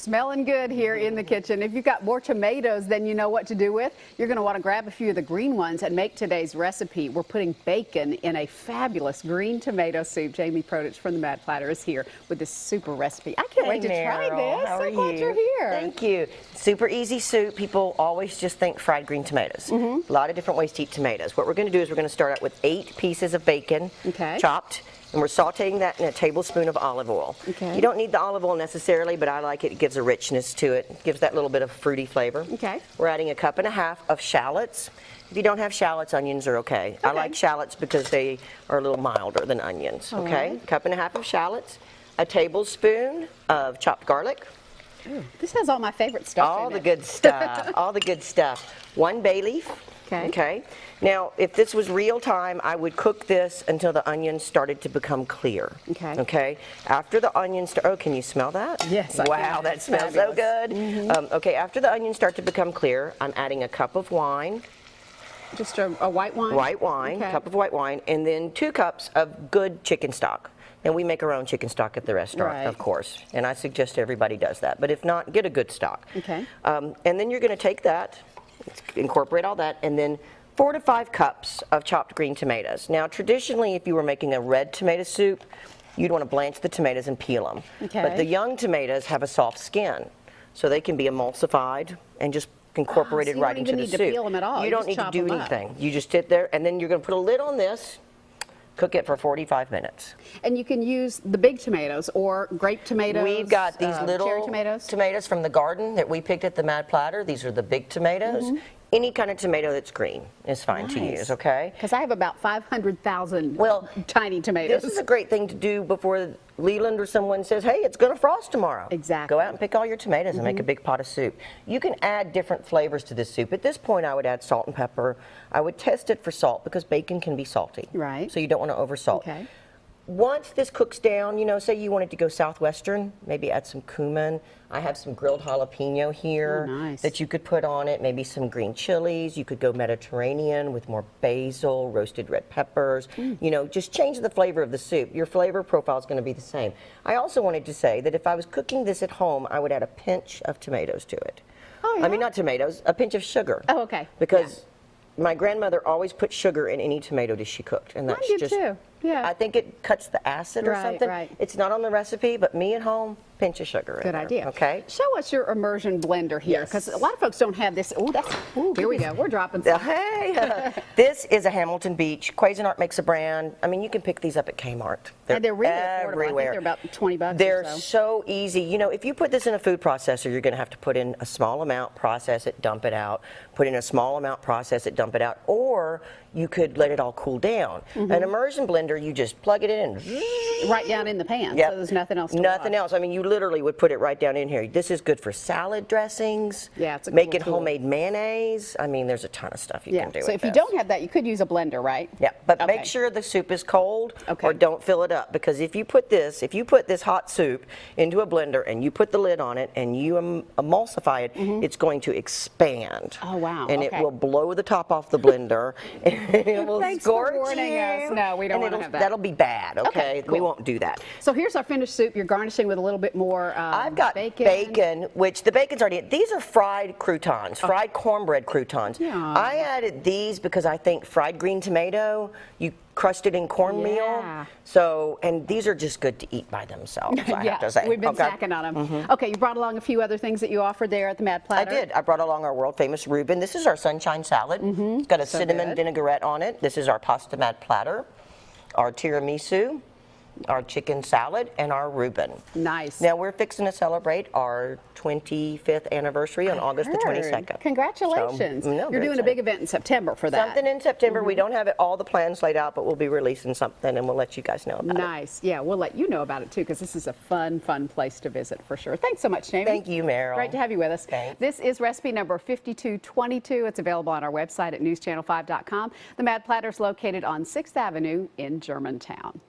smelling good here in the kitchen. If you've got more tomatoes than you know what to do with, you're going to want to grab a few of the green ones and make today's recipe. We're putting bacon in a fabulous green tomato soup. Jamie Protich from the Mad Platter is here with this super recipe. I can't wait to try this. How are So glad you? you're here. Thank you. Super easy soup. People always just think fried green tomatoes. A lot of different ways to eat tomatoes. What we're going to do is we're going to start out with 8 pieces of bacon, chopped. And we're sauteing that in a tablespoon of olive oil. You don't need the olive oil necessarily, but I like it. It gives a richness to it. It gives that little bit of fruity flavor. We're adding a 1.5 cups of shallots. If you don't have shallots, onions are okay. I like shallots because they are a little milder than onions. A 1.5 cups of shallots, a tablespoon of chopped garlic. Ooh, this has all my favorite stuff all in the it. good stuff. All the good stuff. 1 bay leaf. Okay. Now, if this was real time, I would cook this until the onions started to become clear. Okay. After the onions oh, can you smell that? Yes. Wow, that smells so good. Okay. After the onions start to become clear, I'm adding a cup of wine. Just a white wine? White wine, cup of white wine, and then 2 cups of good chicken stock. And we make our own chicken stock at the restaurant, of course, and I suggest everybody does that. But if not, get a good stock. And then you're going to take that, incorporate all that, and then 4 to 5 cups of chopped green tomatoes. Now, traditionally, if you were making a red tomato soup, you'd want to blanch the tomatoes and peel them. But the young tomatoes have a soft skin, so they can be emulsified and just incorporated right into the soup. You don't need to peel them at all. You don't need to do anything. You just sit there, and then you're going to put a lid on this. Cook it for 45 minutes. And you can use the big tomatoes or grape tomatoes. We've got these little cherry tomatoes from the garden that we picked at the Mad Platter. These are the big tomatoes. Any kind of tomato that's green is fine to use, okay? Because I have about 500,000 tiny tomatoes. This is a great thing to do before Leland or someone says, hey, it's going to frost tomorrow. Go out and pick all your tomatoes and make a big pot of soup. You can add different flavors to this soup. At this point, I would add salt and pepper. I would test it for salt because bacon can be salty. So you don't want to oversalt. Once this cooks down, you know, say you wanted to go southwestern, maybe add some cumin. I have some grilled jalapeno here that you could put on it, maybe some green chilies. You could go Mediterranean with more basil, roasted red peppers. You know, just change the flavor of the soup. Your flavor profile is going to be the same. I also wanted to say that if I was cooking this at home, I would add a pinch of tomatoes to it. I mean, not tomatoes, a pinch of sugar. Because my grandmother always put sugar in any tomato dish she cooked, and that's just. I think it cuts the acid or something. It's not on the recipe, but me at home, pinch of sugar in there. Good idea. Okay. Show us your immersion blender here, because a lot of folks don't have this. Oh, that's here we go. We're dropping some. Hey, this is a Hamilton Beach. Cuisinart makes a brand. I mean, you can pick these up at Kmart. And they're really affordable. I think they're about 20 bucks. They're so easy. You know, if you put this in a food processor, you're going to have to put in a small amount, process it, dump it out. Put in a small amount, process it, dump it out. Or you could let it all cool down. An immersion blender, you just plug it in and right down in the pan. So there's nothing else to Nothing else. I mean, you literally would put it right down in here. This is good for salad dressings. It's a making homemade mayonnaise. I mean, there's a ton of stuff you can do. So if you don't have that, you could use a blender, right? But make sure the soup is cold or don't fill it up, because if you put this hot soup into a blender and you put the lid on it and you emulsify it, it's going to expand. And it will blow the top off the blender. It will scorch you. No, we don't want to have that. That'll be bad, okay? We won't do that. So here's our finished soup. You're garnishing with a little bit more I've got bacon, which the bacon's already, these are fried croutons, fried cornbread croutons. I added these because I think fried green tomato, you crust it in cornmeal. So, and these are just good to eat by themselves, I have to say. We've been snacking on them. Okay, you brought along a few other things that you offered there at the Mad Platter. I did. I brought along our world famous Reuben. This is our sunshine salad. It's got a cinnamon vinaigrette on it. This is our pasta Mad Platter, our tiramisu, our chicken salad, and our Reuben. Now we're fixing to celebrate our 25th anniversary on August the 22nd. Congratulations. You're doing a big event in September for that. Something in September. We don't have all the plans laid out, but we'll be releasing something and we'll let you guys know about it. Yeah, we'll let you know about it too, because this is a fun place to visit for sure. Thanks so much, Jamie. Thank you, Meryl. Great to have you with us. This is recipe number 5222. It's available on our website at newschannel5.com. The Mad Platter is located on 6th Avenue in Germantown.